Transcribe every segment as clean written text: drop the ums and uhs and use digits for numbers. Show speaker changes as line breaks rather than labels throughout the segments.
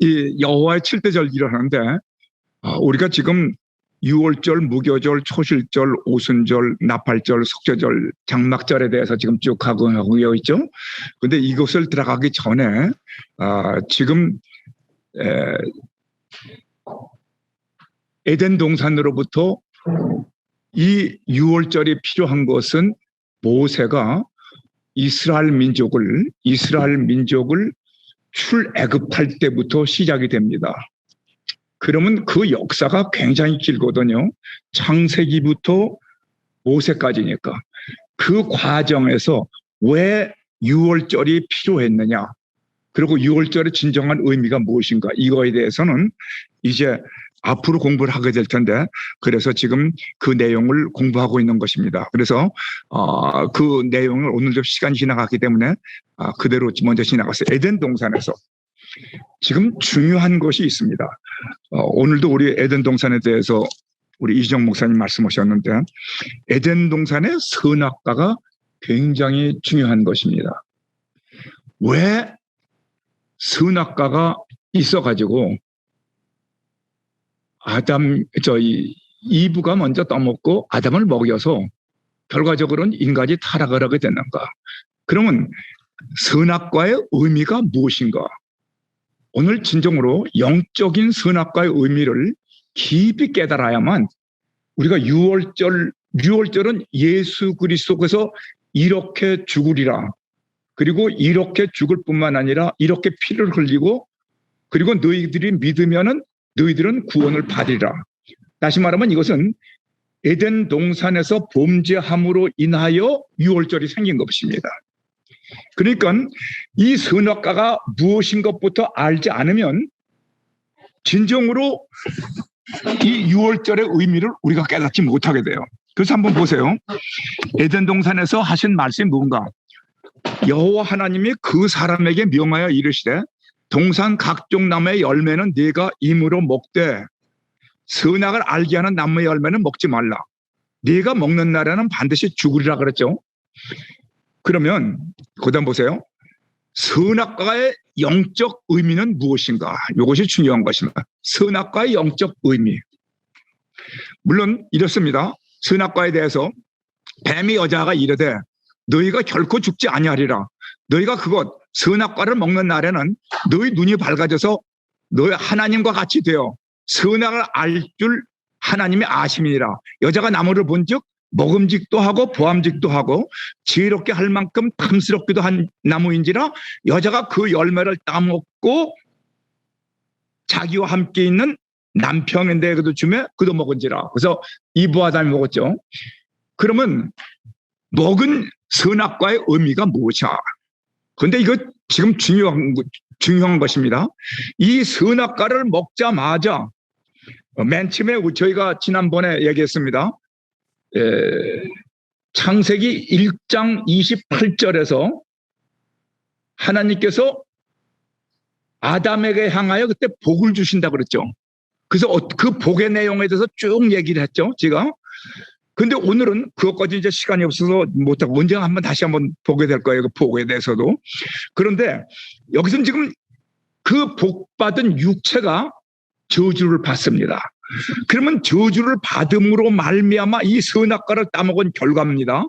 이 여호와의 7대절기를 하는데 우리가 지금 유월절, 무교절, 초실절, 오순절, 나팔절, 속죄절, 장막절에 대해서 지금 쭉 하고 있죠. 그런데 이것을 들어가기 전에 지금 에덴 동산으로부터 이 유월절이 필요한 것은 모세가 이스라엘 민족을 출애굽할 때부터 시작이 됩니다. 그러면 그 역사가 굉장히 길거든요. 창세기부터 모세까지니까. 그 과정에서 왜 유월절이 필요했느냐, 그리고 유월절의 진정한 의미가 무엇인가, 이거에 대해서는 이제 앞으로 공부를 하게 될 텐데, 그래서 지금 그 내용을 공부하고 있는 것입니다. 그래서 그 내용을 오늘 좀 시간이 지나갔기 때문에 그대로 먼저 지나갔어요. 에덴 동산에서 지금 중요한 것이 있습니다. 오늘도 우리 에덴 동산에 대해서 우리 이정 목사님 말씀하셨는데, 에덴 동산의 선악과가 굉장히 중요한 것입니다. 왜 선악과가 있어가지고 이브가 먼저 떠먹고 아담을 먹여서 결과적으로는 인간이 타락을 하게 됐는가? 그러면 선악과의 의미가 무엇인가? 오늘 진정으로 영적인 선악과의 의미를 깊이 깨달아야만 우리가 유월절은 예수 그리스도께서 이렇게 죽으리라, 그리고 이렇게 죽을 뿐만 아니라 이렇게 피를 흘리고, 그리고 너희들이 믿으면은 너희들은 구원을 받으리라. 다시 말하면 이것은 에덴 동산에서 범죄함으로 인하여 유월절이 생긴 것입니다. 그러니까 이 선악과가 무엇인 것부터 알지 않으면 진정으로 이 유월절의 의미를 우리가 깨닫지 못하게 돼요. 그래서 한번 보세요. 에덴 동산에서 하신 말씀이 뭔가? 여호와 하나님이 그 사람에게 명하여 이르시되 동산 각종 나무의 열매는 네가 임으로 먹되 선악을 알게 하는 나무의 열매는 먹지 말라. 네가 먹는 날에는 반드시 죽으리라 그랬죠. 그러면 그다음 보세요. 선악과의 영적 의미는 무엇인가? 이것이 중요한 것입니다. 선악과의 영적 의미. 물론 이렇습니다. 선악과에 대해서 뱀이 여자가 이르되 너희가 결코 죽지 아니하리라. 너희가 그것 선악과를 먹는 날에는 너희 눈이 밝아져서 너희 하나님과 같이 되어 선악을 알 줄 하나님의 아심이니라. 여자가 나무를 본즉 먹음직도 하고 보암직도 하고 지혜롭게 할 만큼 탐스럽기도 한 나무인지라 여자가 그 열매를 따먹고 자기와 함께 있는 남편인데도 주며 그도 먹은지라. 그래서 이브와 아담이 먹었죠. 그러면 먹은 선악과의 의미가 무엇이야? 그런데 이거 지금 중요한 것입니다. 이 선악과를 먹자마자 맨 처음에 저희가 지난번에 얘기했습니다. 창세기 1장 28절에서 하나님께서 아담에게 향하여 그때 복을 주신다고 그랬죠. 그래서 그 복의 내용에 대해서 쭉 얘기를 했죠, 제가. 근데 오늘은 그것까지 이제 시간이 없어서 못하고 언제 다시 한번 보게 될 거예요, 그 복에 대해서도. 그런데 여기서는 지금 그 복받은 육체가 저주를 받습니다. 그러면 저주를 받음으로 말미암아 이 선악과를 따먹은 결과입니다.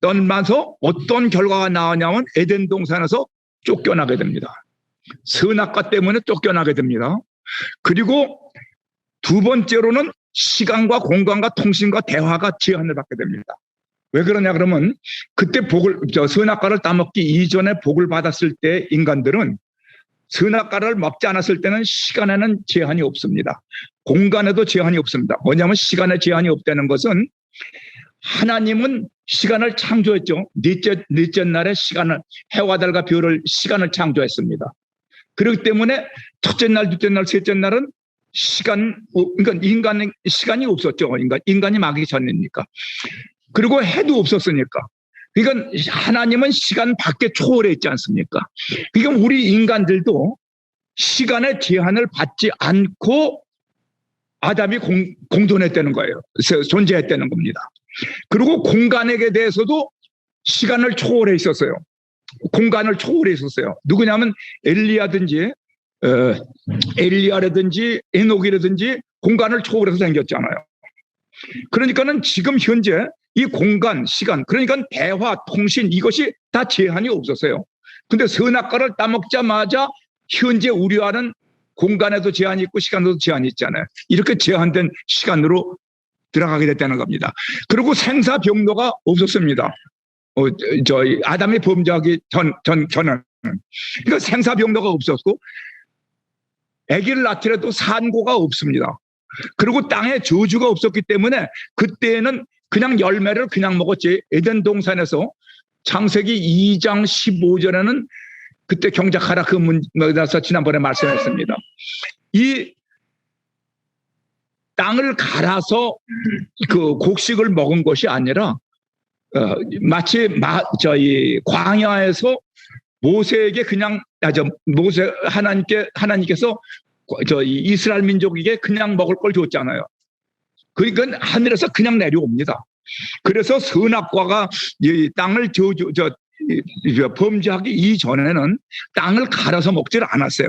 떠나서 어떤 결과가 나오냐면 에덴 동산에서 쫓겨나게 됩니다. 선악과 때문에 쫓겨나게 됩니다. 그리고 두 번째로는 시간과 공간과 통신과 대화가 제한을 받게 됩니다. 왜 그러냐 그러면 그때 선악과를 따먹기 이전에 복을 받았을 때 인간들은 선악과를 먹지 않았을 때는 시간에는 제한이 없습니다. 공간에도 제한이 없습니다. 뭐냐면 시간에 제한이 없다는 것은 하나님은 시간을 창조했죠. 넷째 날에 해와 달과 별을 시간을 창조했습니다. 그렇기 때문에 첫째 날, 둘째 날, 셋째 날은 그러니까 인간의 시간이 없었죠. 인간이 마기 전이니까. 그리고 해도 없었으니까. 그러니까 하나님은 시간 밖에 초월해 있지 않습니까? 그러니까 우리 인간들도 시간의 제한을 받지 않고 아담이 공존했다는 거예요. 존재했다는 겁니다. 그리고 공간에 대해서도 시간을 초월해 있었어요. 공간을 초월해 있었어요. 누구냐면 엘리야든지 엘리야라든지 에녹이라든지 공간을 초월해서 생겼잖아요. 그러니까는 지금 현재 이 공간, 시간, 그러니까 대화, 통신 이것이 다 제한이 없었어요. 근데 선악과를 따먹자마자 현재 우리와는 공간에도 제한이 있고 시간에도 제한이 있잖아요. 이렇게 제한된 시간으로 들어가게 됐다는 겁니다. 그리고 생사병로가 없었습니다. 저희 아담이 범죄하기 전에는. 그러니까 생사병로가 없었고 아기를 낳더라도 산고가 없습니다. 그리고 땅에 저주가 없었기 때문에 그때는 그냥 열매를 그냥 먹었지. 에덴 동산에서 창세기 2장 15절에는 그때 경작하라 그 문에서 지난번에 말씀했습니다. 이 땅을 갈아서 그 곡식을 먹은 것이 아니라 마치 저희 광야에서 모세에게 그냥 하나님께서 저희 이스라엘 민족에게 그냥 먹을 걸 줬잖아요. 그러니까 하늘에서 그냥 내려옵니다. 그래서 선악과가 이 땅을 범죄하기 이전에는 땅을 갈아서 먹질 않았어요.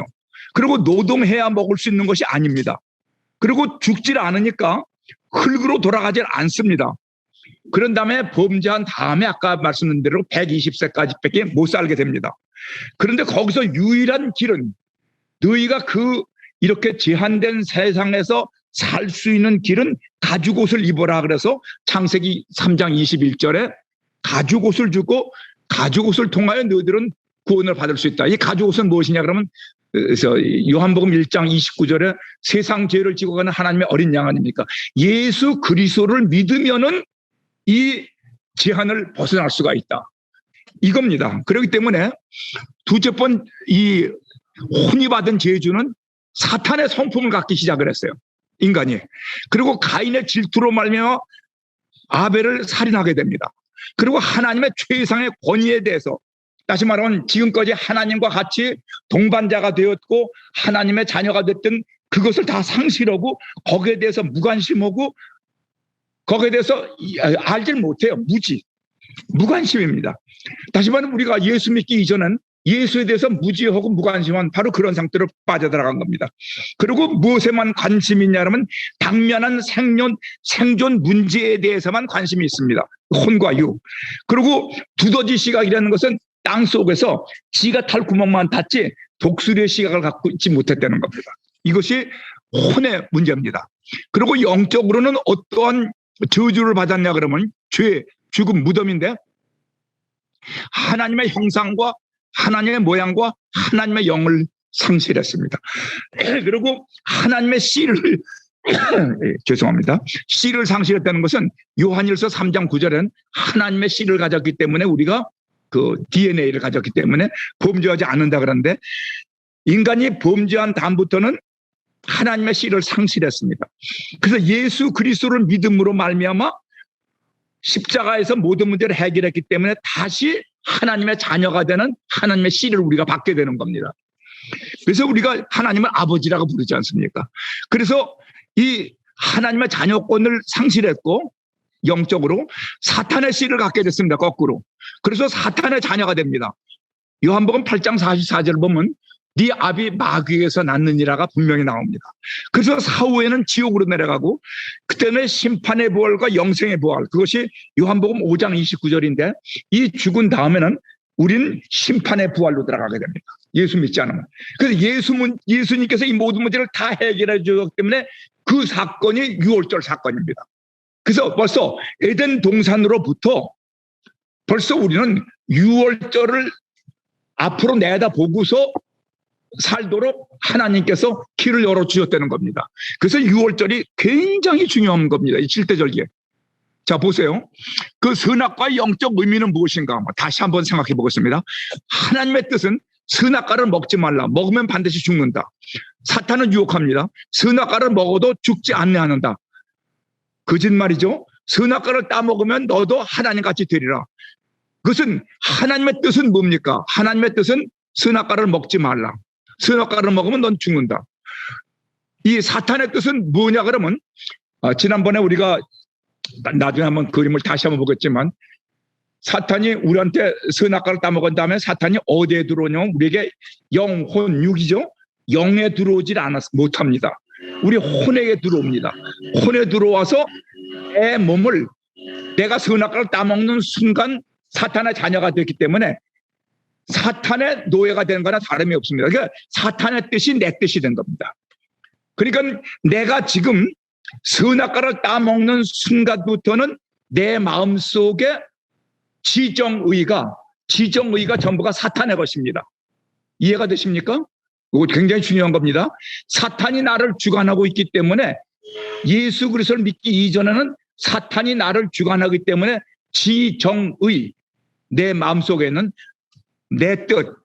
그리고 노동해야 먹을 수 있는 것이 아닙니다. 그리고 죽질 않으니까 흙으로 돌아가질 않습니다. 그런 다음에 범죄한 다음에 아까 말씀드린 대로 120세까지밖에 못 살게 됩니다. 그런데 거기서 유일한 길은 너희가 이렇게 제한된 세상에서 살 수 있는 길은 가죽옷을 입어라. 그래서 창세기 3장 21절에 가죽옷을 주고 가죽옷을 통하여 너희들은 구원을 받을 수 있다. 이 가죽옷은 무엇이냐 그러면 요한복음 1장 29절에 세상 죄를 지고 가는 하나님의 어린 양 아닙니까? 예수 그리스도를 믿으면은 이 제한을 벗어날 수가 있다. 이겁니다. 그렇기 때문에 두째 번 이 혼이 받은 죄주는 사탄의 성품을 갖기 시작을 했어요. 인간이. 그리고 가인의 질투로 말미암아 아벨을 살인하게 됩니다. 그리고 하나님의 최상의 권위에 대해서 다시 말하면 지금까지 하나님과 같이 동반자가 되었고 하나님의 자녀가 됐던 그것을 다 상실하고 거기에 대해서 무관심하고 거기에 대해서 알질 못해요. 무관심입니다. 다시 말하면 우리가 예수 믿기 이전엔 예수에 대해서 무지하고 무관심한 바로 그런 상태로 빠져들어간 겁니다. 그리고 무엇에만 관심이 있냐면 당면한 생존 문제에 대해서만 관심이 있습니다. 혼과 유. 그리고 두더지 시각이라는 것은 땅 속에서 지가 탈 구멍만 탔지 독수리의 시각을 갖고 있지 못했다는 겁니다. 이것이 혼의 문제입니다. 그리고 영적으로는 어떠한 저주를 받았냐 그러면 죄, 죽음, 무덤인데 하나님의 형상과 하나님의 모양과 하나님의 영을 상실했습니다. 그리고 하나님의 씨를 죄송합니다. 씨를 상실했다는 것은 요한일서 3장 9절엔 하나님의 씨를 가졌기 때문에 우리가 그 DNA를 가졌기 때문에 범죄하지 않는다 그러는데 인간이 범죄한 다음부터는 하나님의 씨를 상실했습니다. 그래서 예수 그리스도를 믿음으로 말미암아 십자가에서 모든 문제를 해결했기 때문에 다시 하나님의 자녀가 되는 하나님의 씨를 우리가 받게 되는 겁니다. 그래서 우리가 하나님을 아버지라고 부르지 않습니까? 그래서 이 하나님의 자녀권을 상실했고 영적으로 사탄의 씨를 갖게 됐습니다. 거꾸로. 그래서 사탄의 자녀가 됩니다. 요한복음 8장 44절 보면 네 아비 마귀에서 낳느니라가 분명히 나옵니다. 그래서 사후에는 지옥으로 내려가고 그때는 심판의 부활과 영생의 부활, 그것이 요한복음 5장 29절인데 이 죽은 다음에는 우리는 심판의 부활로 들어가게 됩니다. 예수 믿지 않으면. 그래서 예수님께서 이 모든 문제를 다 해결해 주었기 때문에 그 사건이 유월절 사건입니다. 그래서 벌써 에덴 동산으로부터 벌써 우리는 유월절을 앞으로 내다보고서 살도록 하나님께서 길을 열어주셨다는 겁니다. 그래서 6월절이 굉장히 중요한 겁니다. 이 7대절기에. 자, 보세요. 그 선악과의 영적 의미는 무엇인가? 다시 한번 생각해 보겠습니다. 하나님의 뜻은 선악과를 먹지 말라. 먹으면 반드시 죽는다. 사탄은 유혹합니다. 선악과를 먹어도 죽지 않는다. 거짓말이죠. 선악과를 따먹으면 너도 하나님같이 되리라. 그것은 하나님의 뜻은 뭡니까? 하나님의 뜻은 선악과를 먹지 말라. 선악과를 먹으면 넌 죽는다. 이 사탄의 뜻은 뭐냐 그러면 지난번에 우리가 나중에 한번 그림을 다시 한번 보겠지만 사탄이 우리한테 선악과를 따먹은 다음에 사탄이 어디에 들어오냐면 우리에게 영혼 육이죠. 영에 들어오질 못합니다. 우리 혼에게 들어옵니다. 혼에 들어와서 내 몸을, 내가 선악과를 따먹는 순간 사탄의 자녀가 됐기 때문에 사탄의 노예가 되는 거나 다름이 없습니다. 그러니까 사탄의 뜻이 내 뜻이 된 겁니다. 그러니까 내가 지금 선악과를 따먹는 순간부터는 내 마음속에 지정의가 전부가 사탄의 것입니다. 이해가 되십니까? 이거 굉장히 중요한 겁니다. 사탄이 나를 주관하고 있기 때문에, 예수 그리스도를 믿기 이전에는 사탄이 나를 주관하기 때문에 지정의, 내 마음속에는 내 뜻,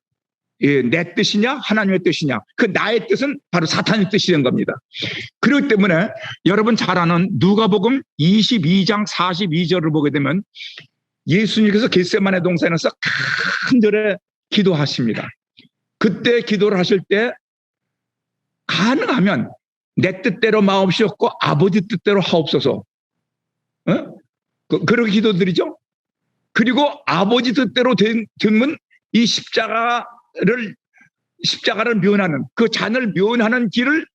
내 뜻이냐 하나님의 뜻이냐, 그 나의 뜻은 바로 사탄의 뜻이 된 겁니다. 그렇기 때문에 여러분 잘 아는 누가복음 22장 42절을 보게 되면 예수님께서 겟세마네 동산에서 간절히 기도하십니다. 그때 기도를 하실 때 가능하면 내 뜻대로 마옵시옵고 아버지 뜻대로 하옵소서, 그렇게 기도드리죠. 그리고 아버지 뜻대로 되면 이 십자가를 면하는, 그 잔을 면하는 길을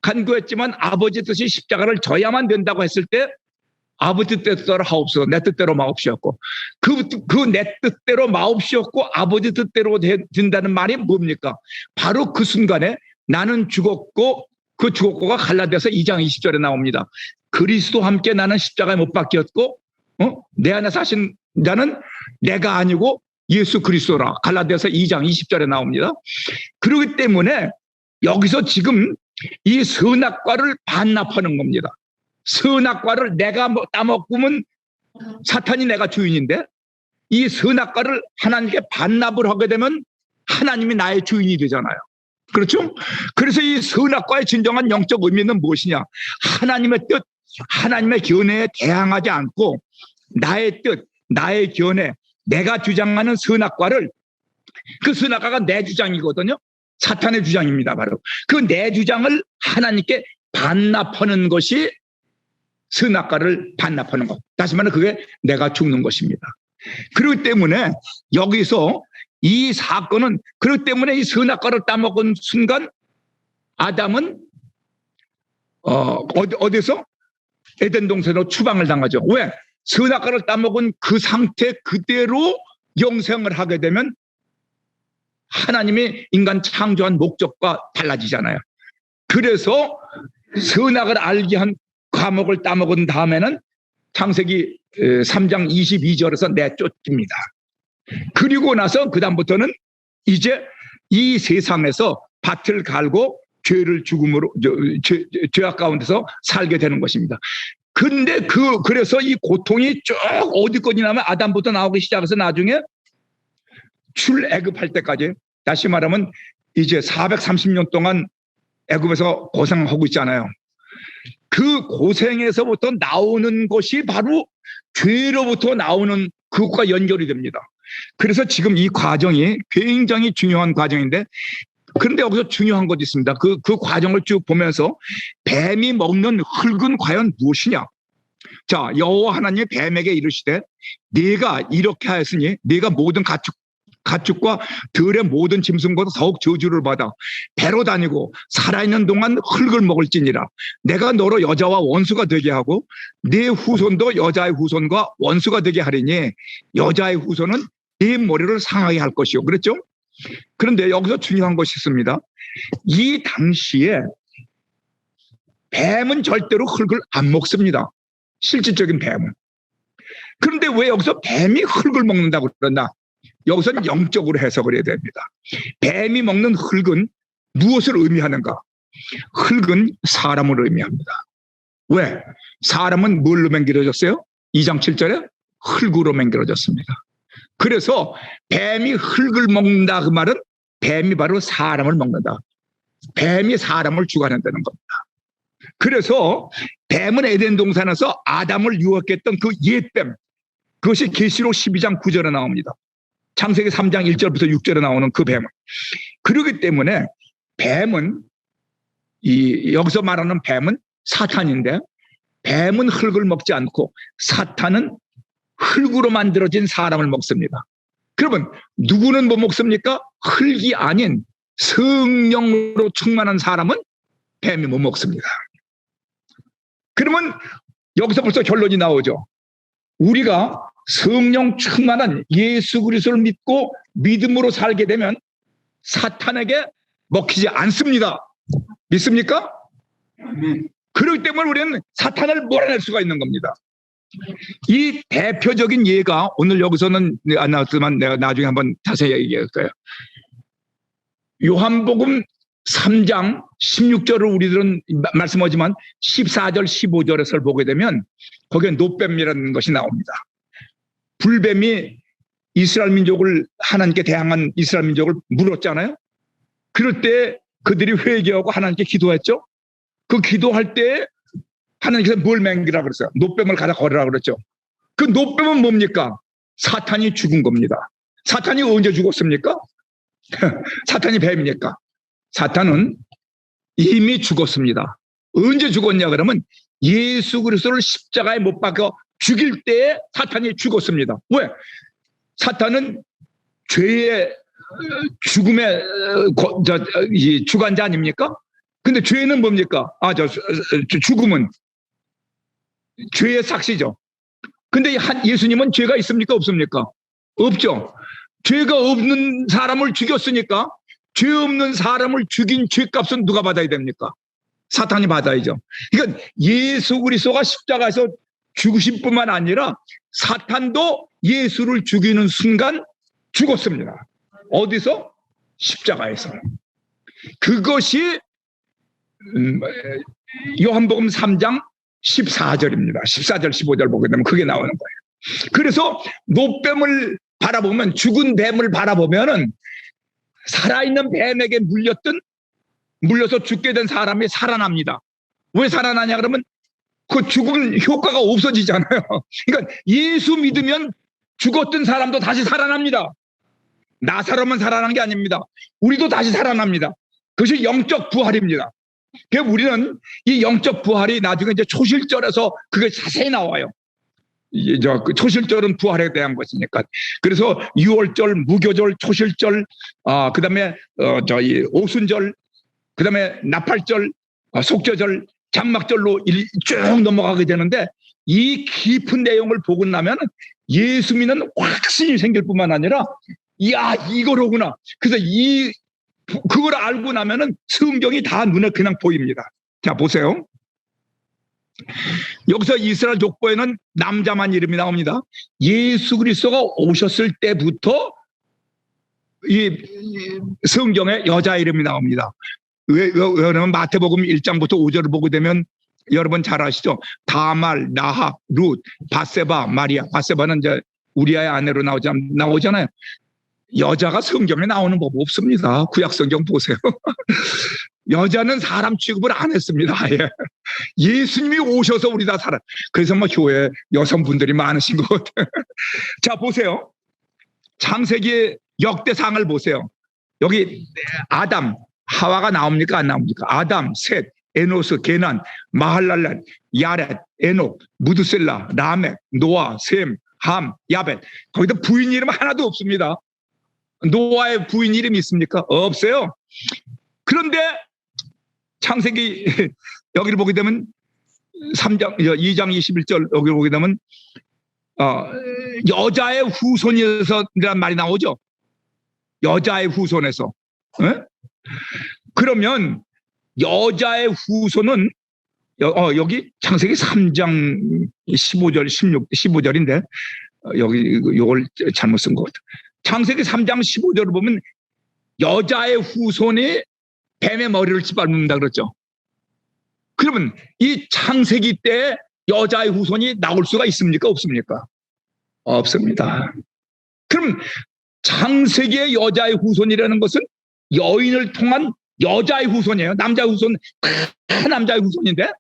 간구했지만 아버지 뜻이 십자가를 져야만 된다고 했을 때 아버지 뜻대로 하옵소서, 내 뜻대로 마옵시옵고, 그 내 뜻대로 마옵시옵고 아버지 뜻대로 된다는 말이 뭡니까? 바로 그 순간에 나는 죽었고 그 죽었고가 갈라디아서 2장 20절에 나옵니다. 그리스도와 함께 나는 십자가에 못 박혔고 내 안에 사신 자는 내가 아니고 예수 그리스도라. 갈라디아서 2장 20절에 나옵니다. 그렇기 때문에 여기서 지금 이 선악과를 반납하는 겁니다. 선악과를 내가 따먹으면 사탄이 내가 주인인데, 이 선악과를 하나님께 반납을 하게 되면 하나님이 나의 주인이 되잖아요. 그렇죠? 그래서 이 선악과의 진정한 영적 의미는 무엇이냐? 하나님의 뜻, 하나님의 견해에 대항하지 않고 나의 뜻, 나의 견해, 내가 주장하는 선악과를, 그 선악과가 내 주장이거든요. 사탄의 주장입니다. 바로 그 내 주장을 하나님께 반납하는 것이 선악과를 반납하는 것. 다시 말해 그게 내가 죽는 것입니다. 그렇기 때문에 여기서 이 사건은, 그렇기 때문에 이 선악과를 따먹은 순간 아담은 어디서? 에덴 동산으로 추방을 당하죠. 왜? 선악과를 따먹은 그 상태 그대로 영생을 하게 되면 하나님이 인간 창조한 목적과 달라지잖아요. 그래서 선악을 알게 한 과목을 따먹은 다음에는 창세기 3장 22절에서 내쫓깁니다. 그리고 나서 그 다음부터는 이제 이 세상에서 밭을 갈고 죄를 죽음으로, 죄악 가운데서 살게 되는 것입니다. 근데 그래서 이 고통이 쭉 어디까지 나면 아담부터 나오기 시작해서 나중에 출애굽할 때까지, 다시 말하면 이제 430년 동안 애굽에서 고생하고 있잖아요. 그 고생에서부터 나오는 것이 바로 죄로부터 나오는 그것과 연결이 됩니다. 그래서 지금 이 과정이 굉장히 중요한 과정인데, 그런데 여기서 중요한 것이 있습니다. 그 과정을 쭉 보면서 뱀이 먹는 흙은 과연 무엇이냐? 자, 여호와 하나님이 뱀에게 이르시되 네가 이렇게 하였으니 네가 모든 가축과 들의 모든 짐승보다 더욱 저주를 받아 배로 다니고 살아있는 동안 흙을 먹을지니라. 내가 너로 여자와 원수가 되게 하고 네 후손도 여자의 후손과 원수가 되게 하리니 여자의 후손은 네 머리를 상하게 할 것이요. 그랬죠? 그런데 여기서 중요한 것이 있습니다. 이 당시에 뱀은 절대로 흙을 안 먹습니다. 실질적인 뱀은. 그런데 왜 여기서 뱀이 흙을 먹는다고 그러나? 여기서는 영적으로 해석을 해야 됩니다. 뱀이 먹는 흙은 무엇을 의미하는가? 흙은 사람을 의미합니다. 왜? 사람은 뭘로 만들어졌어요? 2장 7절에 흙으로 만들어졌습니다. 그래서 뱀이 흙을 먹는다, 그 말은 뱀이 바로 사람을 먹는다. 뱀이 사람을 주관한다는 겁니다. 그래서 뱀은 에덴 동산에서 아담을 유혹했던 그 옛뱀, 그것이 계시록 12장 9절에 나옵니다. 창세기 3장 1절부터 6절에 나오는 그 뱀은. 그렇기 때문에 뱀은, 여기서 말하는 뱀은 사탄인데, 뱀은 흙을 먹지 않고 사탄은 흙으로 만들어진 사람을 먹습니다. 그러면 누구는 뭐 먹습니까? 흙이 아닌 성령으로 충만한 사람은 뱀이 못 먹습니다. 그러면 여기서 벌써 결론이 나오죠. 우리가 성령 충만한 예수 그리스도를 믿고 믿음으로 살게 되면 사탄에게 먹히지 않습니다. 믿습니까? 그렇기 때문에 우리는 사탄을 몰아낼 수가 있는 겁니다. 이 대표적인 예가 오늘 여기서는 안 나왔지만 내가 나중에 한번 자세히 얘기할 거예요. 요한복음 3장 16절을 우리들은 말씀하지만 14절 15절에서 보게 되면 거기에 노뱀이라는 것이 나옵니다. 불뱀이 이스라엘 민족을 하나님께 대항한 이스라엘 민족을 물었잖아요. 그럴 때 그들이 회개하고 하나님께 기도했죠. 그 기도할 때 하나님께서 뭘 맹기라 그랬어요? 노뱀을 가져 걸으라 그랬죠. 그 노뱀은 뭡니까? 사탄이 죽은 겁니다. 사탄이 언제 죽었습니까? 사탄이 뱀입니까? 사탄은 이미 죽었습니다. 언제 죽었냐 그러면 예수 그리스도를 십자가에 못 박아 죽일 때에 사탄이 죽었습니다. 왜? 사탄은 죄의 죽음의 주관자 아닙니까? 근데 죄는 뭡니까? 죽음은 죄의 삭시죠. 근데 예수님은 죄가 있습니까? 없습니까? 없죠. 죄가 없는 사람을 죽였으니까 죄 없는 사람을 죽인 죄값은 누가 받아야 됩니까? 사탄이 받아야죠. 그러니까 예수 그리스도가 십자가에서 죽으신 뿐만 아니라 사탄도 예수를 죽이는 순간 죽었습니다. 어디서? 십자가에서. 그것이 요한복음 3장 14절입니다. 14절 15절 보게 되면 그게 나오는 거예요. 그래서 노뱀을 바라보면 죽은 뱀을 바라보면은 살아있는 뱀에게 물려서 죽게 된 사람이 살아납니다. 왜 살아나냐 그러면 그 죽음 효과가 없어지잖아요. 그러니까 예수 믿으면 죽었던 사람도 다시 살아납니다. 나사로만 살아난 게 아닙니다. 우리도 다시 살아납니다. 그것이 영적 부활입니다. 그래서 우리는 이 영적 부활이 나중에 이제 초실절에서 그게 자세히 나와요. 그 초실절은 부활에 대한 것이니까. 그래서 6월절, 무교절, 초실절, 그다음에 오순절, 그다음에 나팔절, 속죄절, 장막절로 쭉 넘어가게 되는데 이 깊은 내용을 보고 나면 예수 믿는 확신이 생길 뿐만 아니라 야 이거로구나. 그래서 그걸 알고 나면은 성경이 다 눈에 그냥 보입니다. 자 보세요. 여기서 이스라엘 족보에는 남자만 이름이 나옵니다. 예수 그리스도가 오셨을 때부터 이 성경에 여자 이름이 나옵니다. 왜냐면 마태복음 1장부터 5절을 보게 되면 여러분 잘 아시죠? 다말, 나합, 룻, 바세바, 마리아. 바세바는 이제 우리아의 아내로 나오잖아요. 여자가 성경에 나오는 법 없습니다. 구약 성경 보세요. 여자는 사람 취급을 안 했습니다. 예. 예수님이 오셔서 우리 다 살아. 그래서 뭐 교회 여성분들이 많으신 것 같아요. 자 보세요. 창세기의 역대상을 보세요. 여기 아담, 하와가 나옵니까? 안 나옵니까? 아담, 셋, 에노스, 게난, 마할랄란, 야렛, 에녹, 무드셀라, 라멕, 노아, 셈, 함, 야벳. 거기다 부인 이름 하나도 없습니다. 노아의 부인 이름이 있습니까? 없어요. 그런데 창세기 여기를 보게 되면 2장 21절 여기를 보게 되면 여자의 후손이라는 말이 나오죠. 여자의 후손에서. 에? 그러면 여자의 후손은 여기 창세기 3장 15절 15절인데 여기 요걸 잘못 쓴 것 같아요. 창세기 3장 15절을 보면 여자의 후손이 뱀의 머리를 짓밟는다 그랬죠. 그러면 이 창세기 때 여자의 후손이 나올 수가 있습니까? 없습니까? 없습니다. 그럼 창세기의 여자의 후손이라는 것은 여인을 통한 여자의 후손이에요. 남자의 후손 다 남자의 후손인데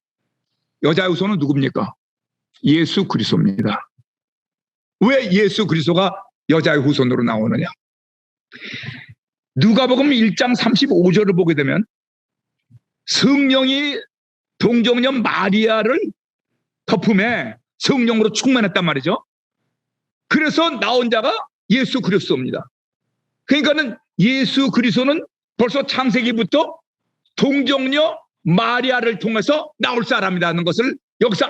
여자의 후손은 누굽니까? 예수 그리스도입니다. 왜 예수 그리스도가 여자의 후손으로 나오느냐? 누가복음 1장 35절을 보게 되면 성령이 동정녀 마리아를 덮음에 성령으로 충만했단 말이죠. 그래서 나온 자가 예수 그리스도입니다. 그러니까는 예수 그리스도는 벌써 창세기부터 동정녀 마리아를 통해서 나올 사람이라는 것을 여기서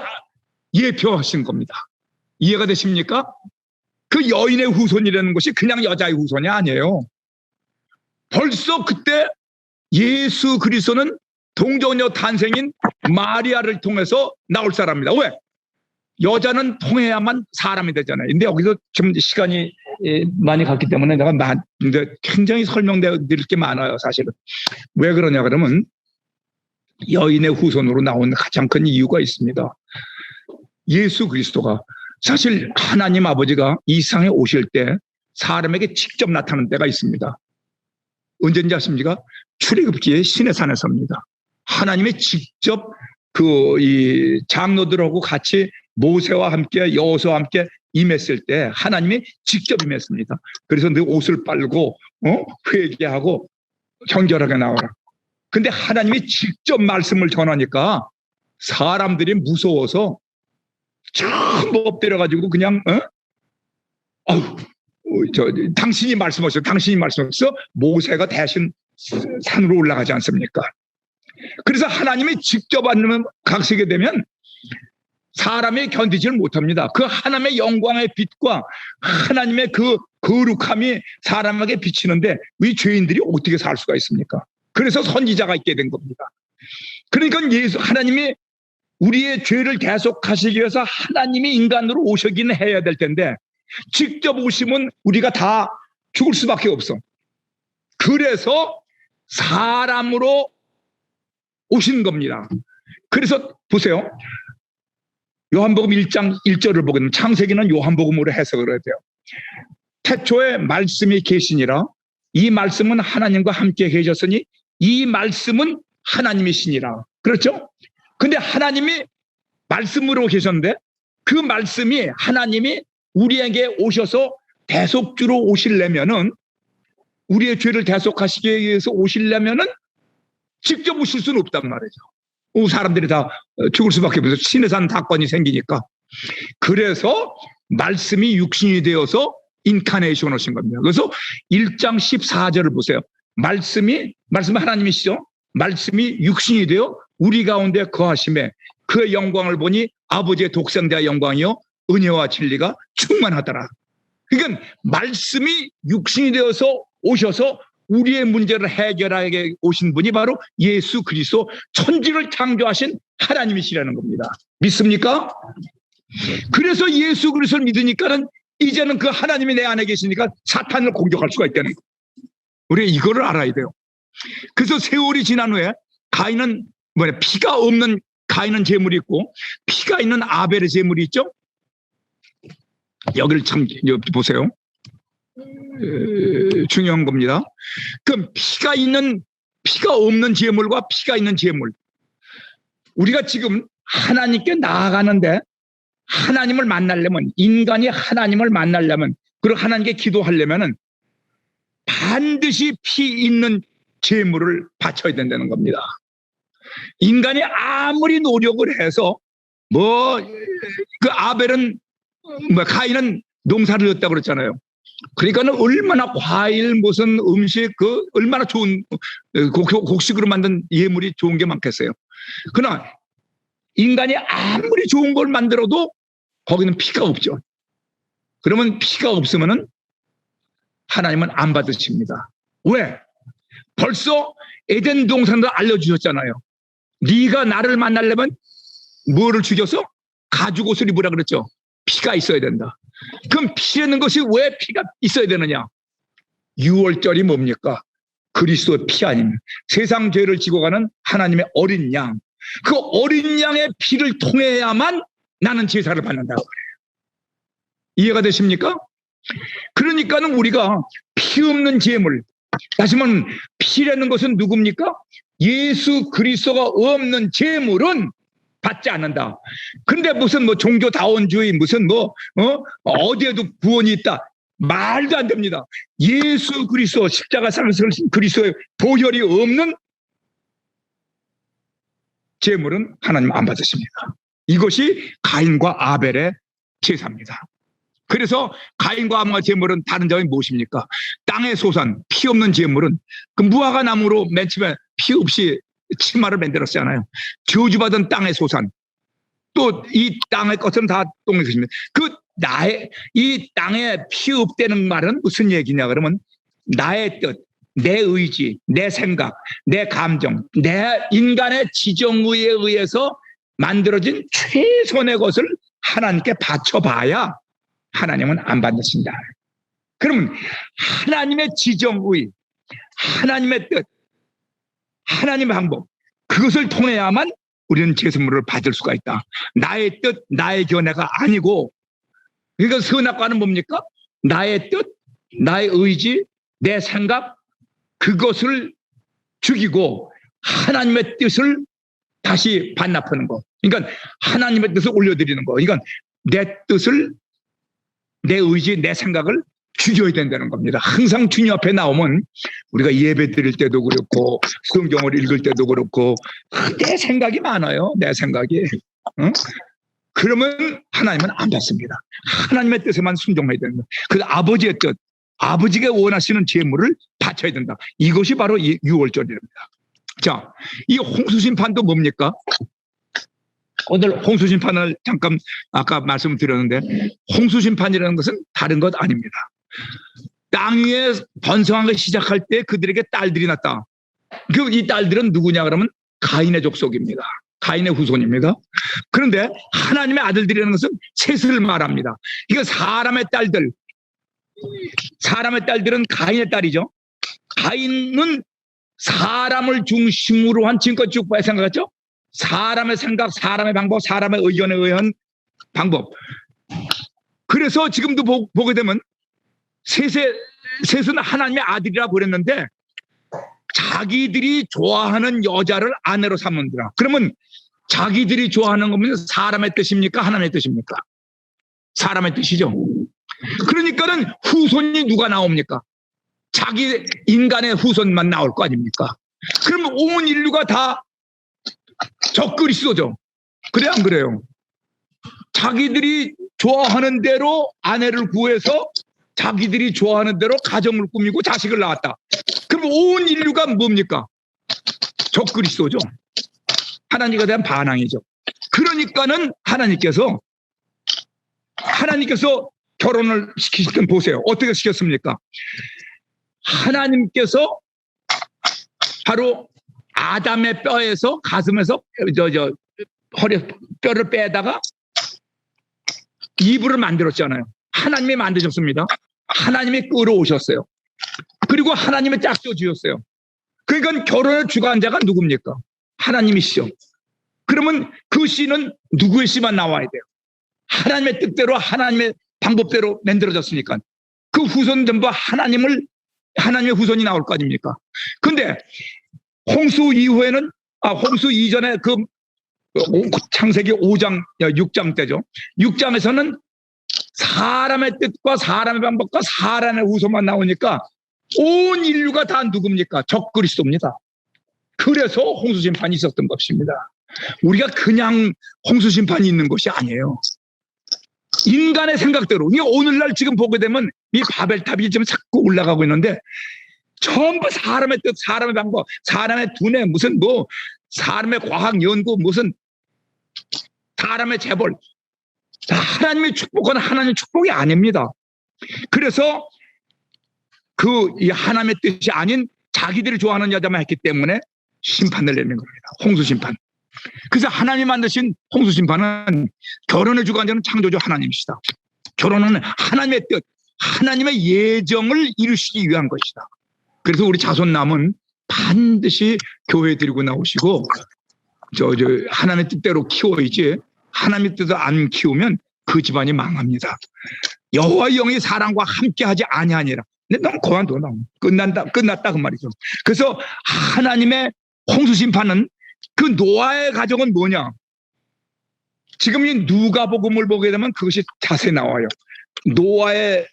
예표하신 겁니다. 이해가 되십니까? 그 여인의 후손이라는 것이 그냥 여자의 후손이 아니에요. 벌써 그때 예수 그리스도는 동정녀 탄생인 마리아를 통해서 나올 사람입니다. 왜? 여자는 통해야만 사람이 되잖아요. 근데 여기서 좀 시간이 많이 갔기 때문에 내가 굉장히 설명드릴 게 많아요, 사실은. 왜 그러냐 그러면 여인의 후손으로 나온 가장 큰 이유가 있습니다. 예수 그리스도가 사실 하나님 아버지가 이 세상에 오실 때 사람에게 직접 나타나는 때가 있습니다. 언제인지 아십니까? 출애굽기의 시내산에서입니다. 하나님이 직접 이 장로들하고 같이 모세와 함께 여호수아와 함께 임했을 때 하나님이 직접 임했습니다. 그래서 너 옷을 빨고 회개하고 정결하게 나와라. 근데 하나님이 직접 말씀을 전하니까 사람들이 무서워서 전부 엎드려가지고 그냥 당신이 말씀하셨어. 모세가 대신 산으로 올라가지 않습니까? 그래서 하나님이 직접 가시게 되면 사람이 견디지를 못합니다. 그 하나님의 영광의 빛과 하나님의 그 거룩함이 사람에게 비치는데 이 죄인들이 어떻게 살 수가 있습니까? 그래서 선지자가 있게 된 겁니다. 그러니까 하나님이 우리의 죄를 대속하시기 위해서 하나님이 인간으로 오시긴 해야 될 텐데 직접 오시면 우리가 다 죽을 수밖에 없어. 그래서 사람으로 오신 겁니다. 그래서 보세요. 요한복음 1장 1절을 보게 되면 창세기는 요한복음으로 해석을 해야 돼요. 태초에 말씀이 계시니라. 이 말씀은 하나님과 함께 계셨으니 이 말씀은 하나님이시니라. 그렇죠? 근데 하나님이 말씀으로 계셨는데 그 말씀이 하나님이 우리에게 오셔서 대속주로 오시려면은 우리의 죄를 대속하시기 위해서 오시려면은 직접 오실 수는 없단 말이죠. 사람들이 다 죽을 수밖에 없어요. 시내산 사건이 생기니까. 그래서 말씀이 육신이 되어서 인카네이션 오신 겁니다. 그래서 1장 14절을 보세요. 말씀은 하나님이시죠. 말씀이 육신이 되어 우리 가운데 거하심에 그의 영광을 보니 아버지의 독생자의 영광이요 은혜와 진리가 충만하더라. 그러니까 말씀이 육신이 되어서 오셔서 우리의 문제를 해결하게 오신 분이 바로 예수 그리스도 천지를 창조하신 하나님이시라는 겁니다. 믿습니까? 그래서 예수 그리스도를 믿으니까는 이제는 그 하나님이 내 안에 계시니까 사탄을 공격할 수가 있다는 거예요. 우리 이거를 알아야 돼요. 그래서 세월이 지난 후에 가인은 피가 없는 가인은 제물이 있고 피가 있는 아벨의 제물이 있죠. 여기를 참 보세요. 중요한 겁니다. 그럼 피가 없는 제물과 피가 있는 제물. 우리가 지금 하나님께 나아가는데 하나님을 만나려면 인간이 하나님을 만나려면 그리고 하나님께 기도하려면은 반드시 피 있는 제물을 바쳐야 된다는 겁니다. 인간이 아무리 노력을 해서 그 아벨은 가인은 농사를 졌다고 그랬잖아요. 그러니까는 얼마나 과일 무슨 음식 얼마나 좋은 곡식으로 만든 예물이 좋은 게 많겠어요. 그러나 인간이 아무리 좋은 걸 만들어도 거기는 피가 없죠. 그러면 피가 없으면은 하나님은 안 받으십니다. 왜? 벌써 에덴 동산도 알려주셨잖아요. 네가 나를 만나려면 뭐를 죽여서 가죽옷을 입으라 그랬죠. 피가 있어야 된다. 그럼 피라는 것이 왜 피가 있어야 되느냐? 6월절이 뭡니까? 그리스도의 피 아닙니까? 세상 죄를 지고 가는 하나님의 어린 양. 그 어린 양의 피를 통해야만 나는 제사를 받는다고 그래요. 이해가 되십니까? 그러니까는 우리가 피 없는 제물, 다시 말하면 피라는 것은 누굽니까? 예수 그리스도가 없는 제물은 받지 않는다. 근데 무슨 종교다원주의 무슨 어디에도 구원이 있다. 말도 안 됩니다. 예수 그리스도 십자가 상승을 그리스도의 보혈이 없는 제물은 하나님 안 받으십니다. 이것이 가인과 아벨의 제사입니다. 그래서 가인과 아벨의 제물은 다른 점이 무엇입니까? 땅의 소산, 피 없는 제물은 그 무화과 나무로 맨 처음에 피 없이 치마를 만들었잖아요. 저주받은 땅의 소산. 또 이 땅의 것은 다 똥의 것입니다. 이 땅에 피 없다는 말은 무슨 얘기냐 그러면 나의 뜻, 내 의지, 내 생각, 내 감정, 내 인간의 지정의에 의해서 만들어진 최선의 것을 하나님께 바쳐봐야 하나님은 안 받으신다. 그러면 하나님의 지정의, 하나님의 뜻, 하나님의 방법, 그것을 통해야만 우리는 제선물을 받을 수가 있다. 나의 뜻, 나의 견해가 아니고, 그러니까 선악과는 뭡니까? 나의 뜻, 나의 의지, 내 생각, 그것을 죽이고 하나님의 뜻을 다시 반납하는 거. 그러니까 하나님의 뜻을 올려드리는 거. 그러니까 내 뜻을, 내 의지, 내 생각을 죽여야 된다는 겁니다. 항상 주님 앞에 나오면 우리가 예배 드릴 때도 그렇고 성경을 읽을 때도 그렇고 내 생각이 많아요. 내 생각이. 응? 그러면 하나님은 안 받습니다. 하나님의 뜻에만 순종해야 되는 거예요. 그래서 아버지의 뜻, 아버지가 원하시는 제물을 바쳐야 된다. 이것이 바로 이 6월절입니다. 자, 이 홍수심판도 뭡니까? 오늘 홍수심판을 잠깐 아까 말씀드렸는데 홍수심판이라는 것은 다른 것 아닙니다. 땅 위에 번성하기 시작할 때 그들에게 딸들이 났다. 이 딸들은 누구냐 그러면 가인의 족속입니다. 가인의 후손입니다. 그런데 하나님의 아들들이라는 것은 셋을 말합니다. 이거 사람의 딸들은 가인의 딸이죠. 가인은 사람을 중심으로 한 지금까지 쭉 생각했죠. 사람의 생각, 사람의 방법, 사람의 의견에 의한 방법. 그래서 지금도 보게 되면 셋은 하나님의 아들이라 그랬는데 자기들이 좋아하는 여자를 아내로 삼는다. 그러면 자기들이 좋아하는 거면 사람의 뜻입니까? 하나님의 뜻입니까? 사람의 뜻이죠. 그러니까는 후손이 누가 나옵니까? 자기 인간의 후손만 나올 거 아닙니까? 그러면 온 인류가 다 적그리스도죠. 그래 안 그래요? 자기들이 좋아하는 대로 아내를 구해서 자기들이 좋아하는 대로 가정을 꾸미고 자식을 낳았다. 그럼 온 인류가 뭡니까? 적그리스도죠. 하나님에 대한 반항이죠. 그러니까는 하나님께서 결혼을 시키실 때 보세요. 어떻게 시켰습니까? 하나님께서 바로 아담의 뼈에서 가슴에서 허리 뼈를 빼다가 이불을 만들었잖아요. 하나님이 만드셨습니다. 하나님이 끌어오셨어요. 그리고 하나님이 짝도 지었어요. 그러니까 결혼의 주관자가 누굽니까? 하나님이시죠. 그러면 그 씨는 누구의 씨만 나와야 돼요? 하나님의 뜻대로 하나님의 방법대로 만들어졌으니까 그 후손 전부 하나님의 후손이 나올 거 아닙니까? 근데 홍수 이전에 그 창세기 5장, 6장 때죠. 6장에서는 사람의 뜻과 사람의 방법과 사람의 후손만 나오니까 온 인류가 다 누굽니까? 적그리스도입니다. 그래서 홍수심판이 있었던 것입니다. 우리가 그냥 홍수심판이 있는 것이 아니에요. 인간의 생각대로. 오늘날 지금 보게 되면 이 바벨탑이 지금 자꾸 올라가고 있는데 전부 사람의 뜻, 사람의 방법, 사람의 두뇌, 무슨 사람의 과학 연구, 무슨 사람의 재벌. 하나님의 축복은 하나님의 축복이 아닙니다. 그래서 이 하나님의 뜻이 아닌 자기들이 좋아하는 여자만 했기 때문에 심판을 내는 겁니다. 홍수심판. 그래서 하나님이 만드신 홍수심판은 결혼의 주관자는 창조주 하나님이시다. 결혼은 하나님의 뜻, 하나님의 예정을 이루시기 위한 것이다. 그래서 우리 자손남은 반드시 교회에 데리고 나오시고 하나님의 뜻대로 키워야지 하나님의 뜻을 안 키우면 그 집안이 망합니다. 여호와의 영이 사람과 함께하지 아니하니라. 근데 너무 고한도 끝났다 그 말이죠. 그래서 하나님의 홍수심판은 그 노아의 가정은 뭐냐? 지금 이 누가복음을 보게 되면 그것이 자세히 나와요. 노아의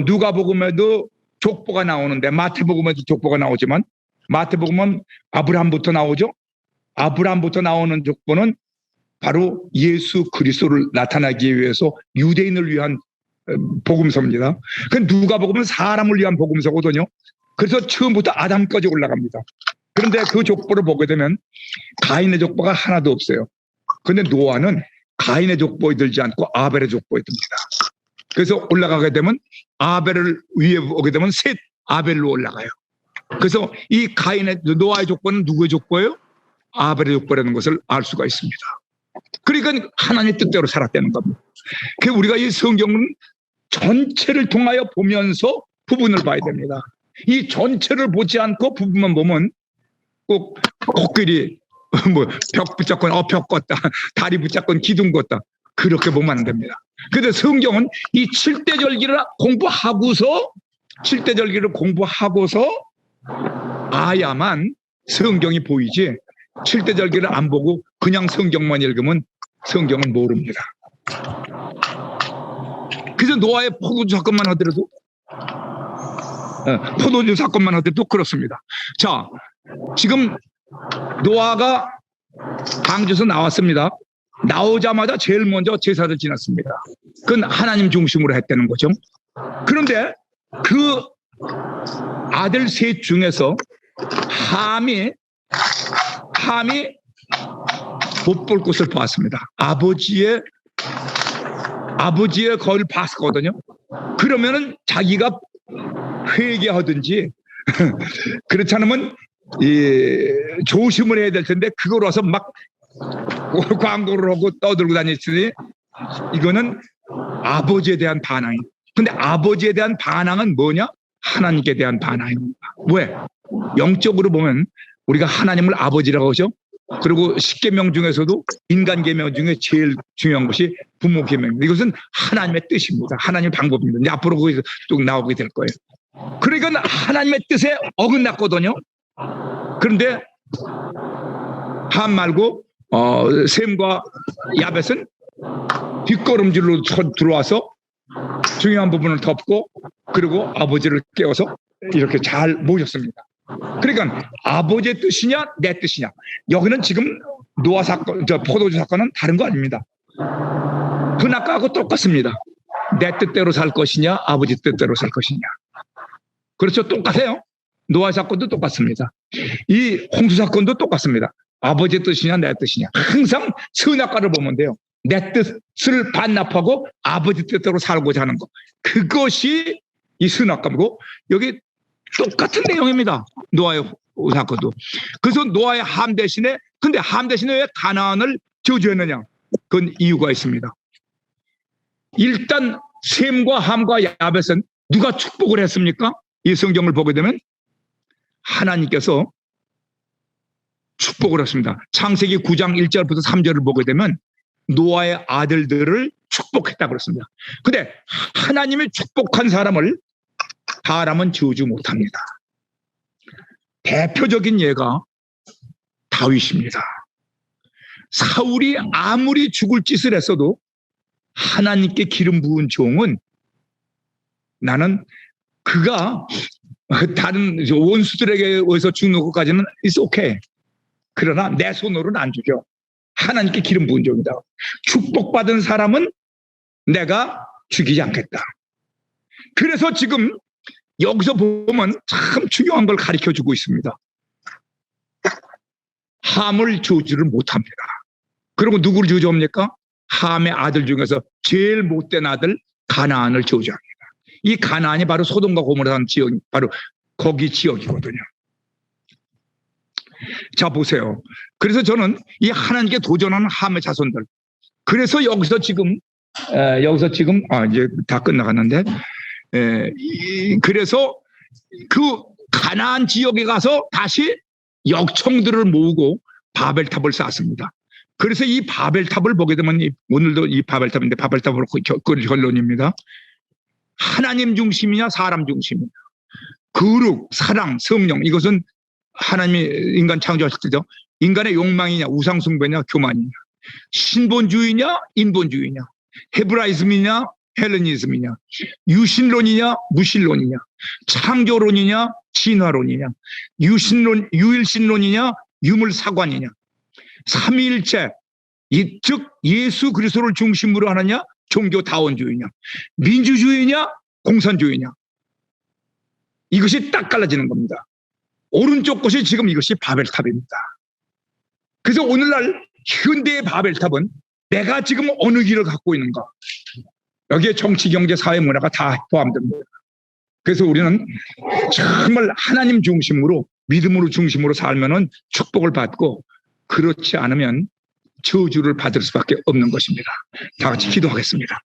누가복음에도 족보가 나오는데 마태복음에도 족보가 나오지만 마태복음은 아브라함부터 나오죠. 아브라함부터 나오는 족보는 바로 예수 그리스도를 나타나기 위해서 유대인을 위한 복음서입니다. 그 누가복음은 사람을 위한 복음서거든요. 그래서 처음부터 아담까지 올라갑니다. 그런데 그 족보를 보게 되면 가인의 족보가 하나도 없어요. 그런데 노아는 가인의 족보에 들지 않고 아벨의 족보에 듭니다. 그래서 올라가게 되면 아벨을 위에 보게 되면 셋 아벨로 올라가요. 그래서 이 가인의 노아의 족보는 누구의 족보예요? 아벨의 족보라는 것을 알 수가 있습니다. 그러니까 하나님의 뜻대로 살았다는 겁니다. 그 우리가 이 성경은 전체를 통하여 보면서 부분을 봐야 됩니다. 이 전체를 보지 않고 부분만 보면 꼭 코끼리 뭐 벽 붙잡고 벽 걷다, 다리 붙잡고 기둥 걷다 그렇게 보면 안 됩니다. 그런데 성경은 이 7대 절기를 공부하고서 아야만 성경이 보이지 7대 절기를 안 보고 그냥 성경만 읽으면 성경은 모릅니다. 그래서 노아의 포도주 사건만 하더라도 그렇습니다. 자, 지금 노아가 방주에서 나왔습니다. 나오자마자 제일 먼저 제사를 지냈습니다. 그건 하나님 중심으로 했다는 거죠. 그런데 그 아들 셋 중에서 함이 못 볼 것을 봤습니다. 아버지의 거를 봤거든요. 그러면은 자기가 회개하든지 그렇지 않으면 조심을 해야 될 텐데 그걸 와서 막 광고를 하고 떠들고 다녔으니 이거는 아버지에 대한 반항이에요. 근데 아버지에 대한 반항은 뭐냐? 하나님께 대한 반항입니다. 왜? 영적으로 보면 우리가 하나님을 아버지라고 하죠. 그리고 10계명 중에서도 인간 계명 중에 제일 중요한 것이 부모 계명입니다. 이것은 하나님의 뜻입니다. 하나님의 방법입니다. 이제 앞으로 거기서 쭉 나오게 될 거예요. 그러니까 하나님의 뜻에 어긋났거든요. 그런데 함 말고 셈과 야벳은 뒷걸음질로 들어와서 중요한 부분을 덮고 그리고 아버지를 깨워서 이렇게 잘 모셨습니다. 그러니까 아버지의 뜻이냐 내 뜻이냐. 여기는 지금 노아 사건, 포도주 사건은 다른 거 아닙니다. 그건 아까하고 똑같습니다. 내 뜻대로 살 것이냐 아버지 뜻대로 살 것이냐. 그렇죠. 똑같아요. 노아 사건도 똑같습니다. 이 홍수 사건도 똑같습니다. 아버지의 뜻이냐 내 뜻이냐. 항상 선악과를 보면 돼요. 내 뜻을 반납하고 아버지 뜻대로 살고자 하는 것. 그것이 이 선악과고 여기 똑같은 내용입니다. 노아의 사건도. 그래서 노아의 함 대신에 근데 함 대신에 왜 가나안을 저주했느냐. 그건 이유가 있습니다. 일단 셈과 함과 야벳은 누가 축복을 했습니까? 이 성경을 보게 되면 하나님께서 축복을 했습니다. 창세기 9장 1절부터 3절을 보게 되면 노아의 아들들을 축복했다고 그랬습니다. 근데 하나님이 축복한 사람은 저주 못합니다. 대표적인 예가 다윗입니다. 사울이 아무리 죽을 짓을 했어도 하나님께 기름 부은 종은 나는 그가 다른 원수들에게 의해서 죽는 것까지는 it's okay. 그러나 내 손으로는 안 죽여. 하나님께 기름 부은 종이다. 축복받은 사람은 내가 죽이지 않겠다. 그래서 지금 여기서 보면 참 중요한 걸 가르쳐주고 있습니다. 함을 저주를 못합니다. 그리고 누구를 저주합니까? 함의 아들 중에서 제일 못된 아들 가나안을 저주합니다. 이 가나안이 바로 소돔과 고모라라는 지역, 바로 거기 지역이거든요. 자 보세요. 그래서 저는 이 하나님께 도전하는 함의 자손들. 그래서 여기서 지금 이제 다 끝나갔는데 그래서 그 가나안 지역에 가서 다시 역청들을 모으고 바벨탑을 쌓았습니다. 그래서 이 바벨탑을 보게 되면 오늘도 이 바벨탑인데 바벨탑으로 그 결론입니다. 하나님 중심이냐 사람 중심이냐. 거룩, 사랑, 성령 이것은 하나님이 인간 창조하실 때죠. 인간의 욕망이냐 우상숭배냐 교만이냐. 신본주의냐 인본주의냐. 헤브라이즘이냐 헬레니즘이냐. 유신론이냐 무신론이냐. 창조론이냐 진화론이냐. 유일신론이냐 유물사관이냐. 삼위일체 즉 예수 그리스도를 중심으로 하느냐 종교다원주의냐, 민주주의냐, 공산주의냐. 이것이 딱 갈라지는 겁니다. 오른쪽 것이 지금 이것이 바벨탑입니다. 그래서 오늘날 현대의 바벨탑은 내가 지금 어느 길을 갖고 있는가. 여기에 정치, 경제, 사회, 문화가 다 포함됩니다. 그래서 우리는 정말 하나님 중심으로, 믿음으로 중심으로 살면은 축복을 받고, 그렇지 않으면 저주를 받을 수밖에 없는 것입니다. 다 같이 기도하겠습니다.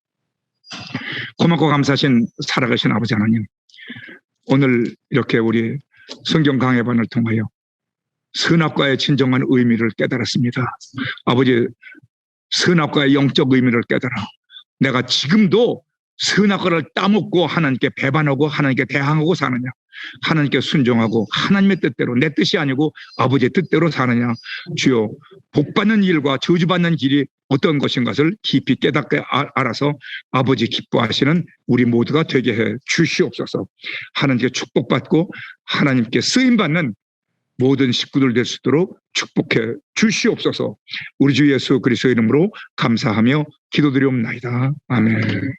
고맙고 감사하신 살아가신 아버지 하나님, 오늘 이렇게 우리 성경 강해반을 통하여 선악과의 진정한 의미를 깨달았습니다. 아버지, 선악과의 영적 의미를 깨달아 내가 지금도 선악과를 따먹고 하나님께 배반하고 하나님께 대항하고 사느냐, 하나님께 순종하고 하나님의 뜻대로, 내 뜻이 아니고 아버지의 뜻대로 사느냐. 주여, 복받는 일과 저주받는 길이 어떤 것인 것을 깊이 깨닫게 알아서 아버지 기뻐하시는 우리 모두가 되게 해 주시옵소서. 하나님께 축복받고 하나님께 쓰임받는 모든 식구들 될 수 있도록 축복해 주시옵소서. 우리 주 예수 그리스도의 이름으로 감사하며 기도드리옵나이다. 아멘.